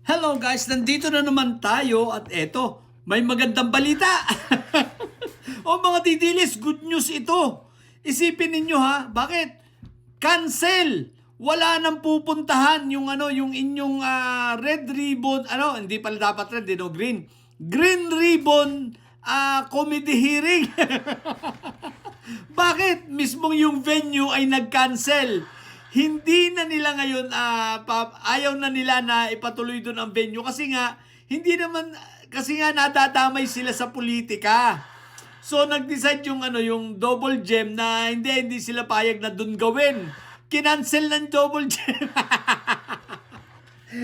Hello guys, nandito na naman tayo at eto, may magandang balita. O mga didilis, good news ito. Isipin ninyo ha, bakit? Cancel! Wala nang pupuntahan yung yung inyong red ribbon, hindi pala dapat red, green. Green ribbon comedy hearing. Bakit? Mismong yung venue ay nag-cancel. Hindi na nila ngayon, ayaw na nila na ipatuloy doon ang venue kasi nga, kasi nga nadadamay sila sa politika. So, nag-decide yung double gem na hindi sila payag na doon gawin. Kinancel ng double gem.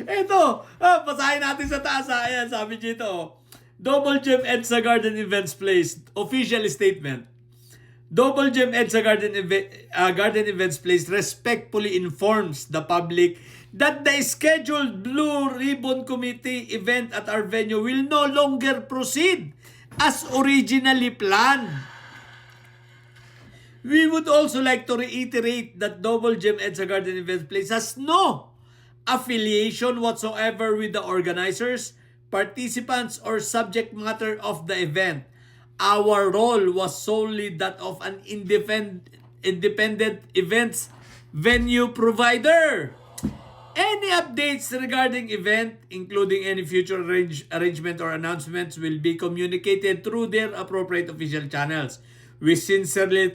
Eto, basahin natin sa taas. Ayan, sabi dito, Double Gem EDSA Garden Events Place, official statement. Double Gem EDSA Garden Events Place respectfully informs the public that the scheduled Blue Ribbon Committee event at our venue will no longer proceed as originally planned. We would also like to reiterate that Double Gem EDSA Garden Events Place has no affiliation whatsoever with the organizers, participants, or subject matter of the event. Our role was solely that of an independent events venue provider. Any updates regarding event, including any future arrangement or announcements, will be communicated through their appropriate official channels. We sincerely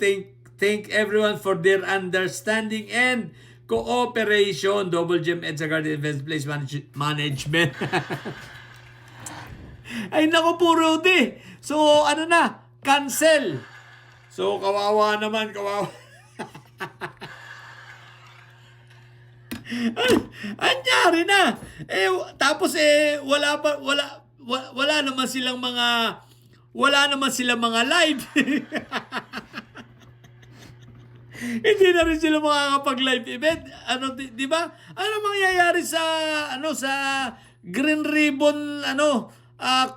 thank everyone for their understanding and cooperation. Double Gem EDSA Garden Events Place Management. Ay nako po, Rudy. So, cancel. So, kawawa naman, kawawa. Anyari na. Tapos wala naman silang mga live. Hindi na rin sila makakapag-live event. Di ba? Ano mangyayari sa Green Ribbon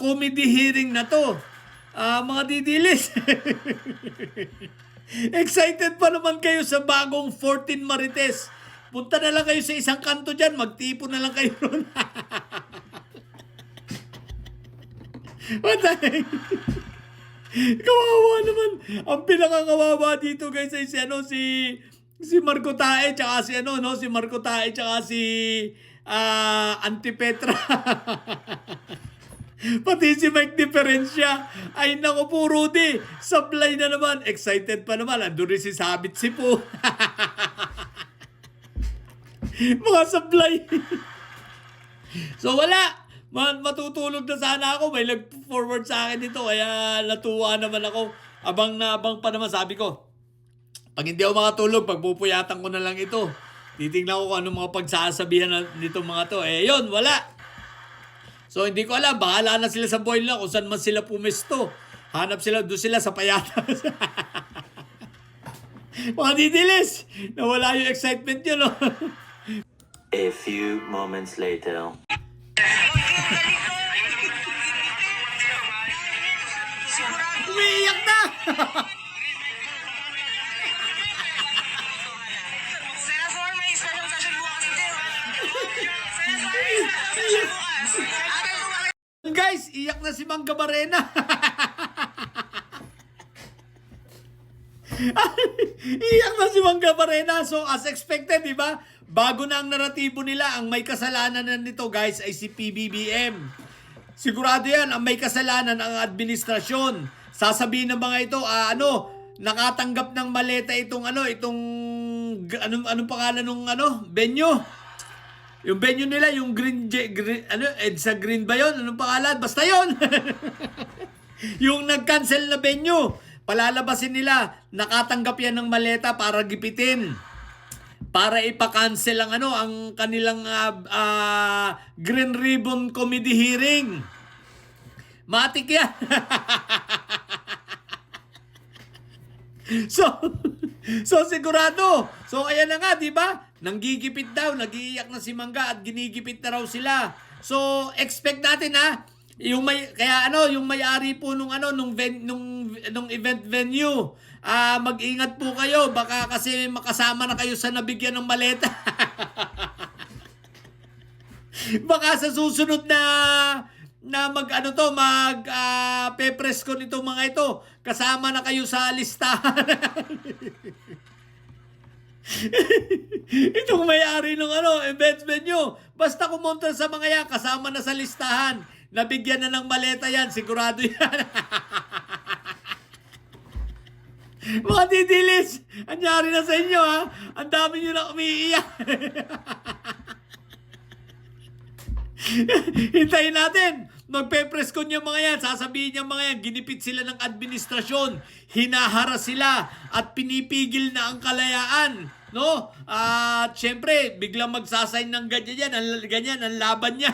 comedy hearing na to? Mga didilis. Excited pa naman kayo sa bagong 14 Marites. Punta na lang kayo sa isang kanto dyan. Magtipon na lang kayo ron. What the heck? Kawawa naman. Ang pinakakawawa dito guys ay si Marco Tae tsaka si Marco Tae tsaka si Auntie Petra. Pati si Mike Diferensya. Ay nako po, Rudy. Supply na naman. Excited pa naman. Andun rin si Sabit Sipo. Mga supply. So wala. Matutulog na sana ako. May nag-forward sa akin dito. Kaya natuwa naman ako. Abang na abang pa naman, sabi ko. Pag hindi ako makatulog, pagpupuyatan ko na lang ito. Titingnan ko kung anong mga pagsasabihan nito mga to. Yun, wala. So, hindi ko alam. Bahala na sila sa buhay nila kung saan man sila pumesto. Hanap sila, doon sila sa payatas. Mga didilis, nawala yung excitement nyo, no? A few moments later. Umiiyak na! Senator, may special session bukas din. Senator, may special session bukas. Guys, iyak na si Mang Gabarena. Iyak na si Mang Gabarena. So, as expected, di ba? Bago na ang naratibo nila, ang may kasalanan na nito, guys, ay si PBBM. Sigurado yan, ang may kasalanan ang administrasyon. Sasabihin ng mga ito, nakatanggap ng maleta anong pangalan ng venue? Yung venue nila, yung EDSA Green ba yun? Anong pangalan? Basta yun! Yung nag-cancel na venue, palalabasin nila, nakatanggap yan ng maleta para gipitin. Para ipa-cancel ang kanilang Green Ribbon Comedy Hearing. Matik yan. So sigurado. So ayan na nga, di ba? Nanggigipit daw, nagiiyak na si Mangga at ginigipit na raw sila. So expect natin yung may-ari po nung event venue. Mag-ingat po kayo, baka kasi makasama na kayo sa nabigyan ng maleta. Baka sa susunod na pe-press ko nito mga ito, kasama na kayo sa listahan. Itong may-ari ng events venue, basta kumontra sa mga yan, kasama na sa listahan. Nabigyan na ng maleta yan, sigurado yan. Mga didilis, anyari na sa inyo ha. Ang dami nyo na umiiyak. Hintayin natin. Magpe-press con yung mga yan. Sasabihin yung mga yan, ginipit sila ng administrasyon. Hinahara sila at pinipigil na ang kalayaan. No? At syempre, biglang magsasign ng ganyan, ang laban niya.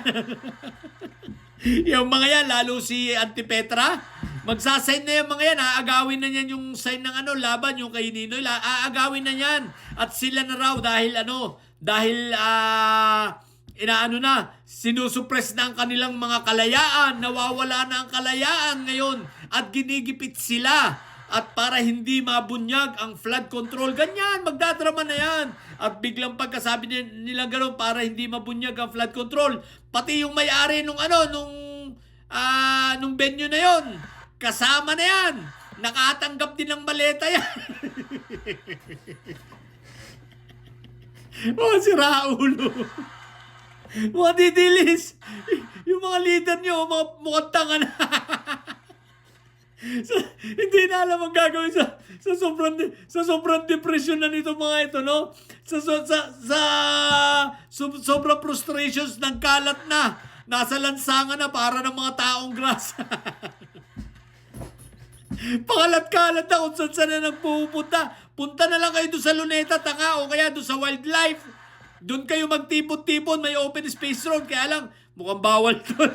Yung mga yan, lalo si Antipetra, magsasign na yung mga yan, aagawin na niyan yung sign ng laban, yung kay Ninoy, aagawin na yan. At sila na raw dahil sinusuppress na ang kanilang mga kalayaan, nawawala na ang kalayaan ngayon at ginigipit sila. At para hindi mabunyag ang flood control, ganyan, magdadrama na yan. At biglang pagkasabi nila gano'n, para hindi mabunyag ang flood control, pati yung may-ari nung venue na yon, kasama na yan. Nakatanggap din ng maleta yan. Mga siraulo. Mga didilis. Yung mga leader nyo, mga mukhang tanga na. Hindi na alam ang gagawin sa sobrang depression na nito mga ito, no? Sobrang frustrations ng kalat na. Nasa lansangan na para ng mga taong grasa. Pakalat-kalat na kung saan na nagpupunta. Punta na lang kayo doon sa Luneta, Tanga, o kaya doon sa Wildlife. Doon kayo magtipon-tipon, may open space road. Kaya lang, mukhang bawal doon.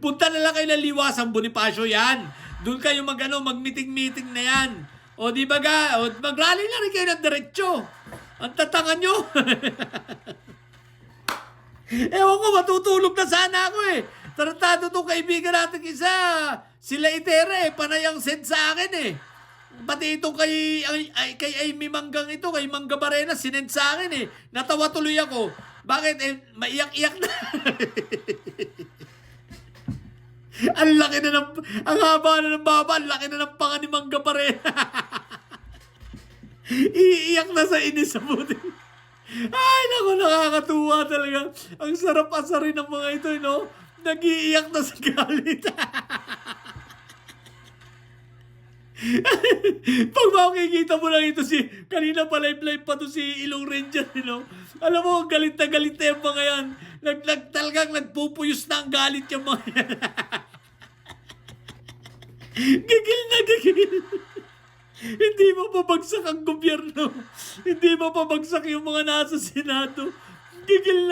Punta na lang kayo ng Liwasang Bonifacio yan. Doon kayo mag-meeting-meeting na yan. O di ba mag-rally na rin kayo ng diretsyo. Ang tatanga nyo. Ewan ko, matutulog na sana ako eh. Tratado itong kaibigan natin isa. Sila Itere, panay ang send sa akin eh. Pati itong kay Amy Manggang ito, kay Mangga Barena, sinend sa akin eh. Natawa tuloy ako. Bakit? Maiyak-iyak na. Ang haba na ng baba, ang laki na ng panga ni Mangga Barena. Iiyak na sa inis sa buti. Ay, naku, nakakatuwa talaga. Ang sarap asarin ng mga ito, no? Nag-iiyak na sa galit. Pag makikita mo lang ito kanina pa live pa to si Ilong Ranger, no? Alam mo, galit na yung mga yan. Talagang nagpupuyos na ang galit yung mga yan. Gigil na gigil. Hindi mapabagsak ang gobyerno. Hindi mapabagsak yung mga nasa Senado. Gigil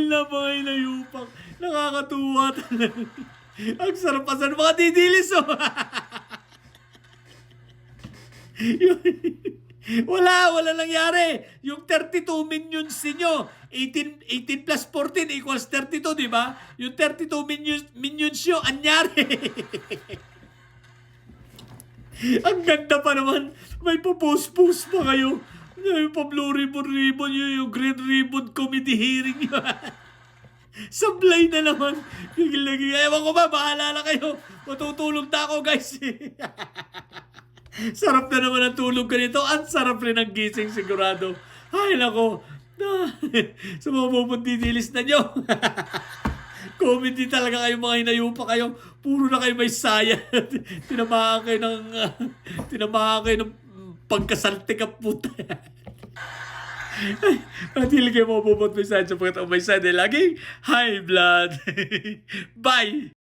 na mga inayupak. Nakakatuwa talaga. Ang sarap-asar. Mga didilis, oh. Wala nangyari. Yung 32 minions niyo, 18 plus 14 equals 32, di ba? Yung 32 minions nyo, anyari. Ang ganda pa naman. May post pa kayo. Yung pa-blue ribbon, yung green ribbon comedy hearing nyo. Sablay na naman. Ewan ko ba, bahala na kayo. Matutulog na ako, guys. Sarap na naman ang tulog ko nito. Ang sarap rin ang gising sigurado. Ay, nako. Sa mga pupuntidilis na nyo. Comedy talaga kayo, mga hinayupa kayo. Puro na kayo may saya. Tinamaan kayo ng pagkasaltik ang puta. At hindi kayo mapupot may side sa pagkatang may side. Laging high blood. Bye!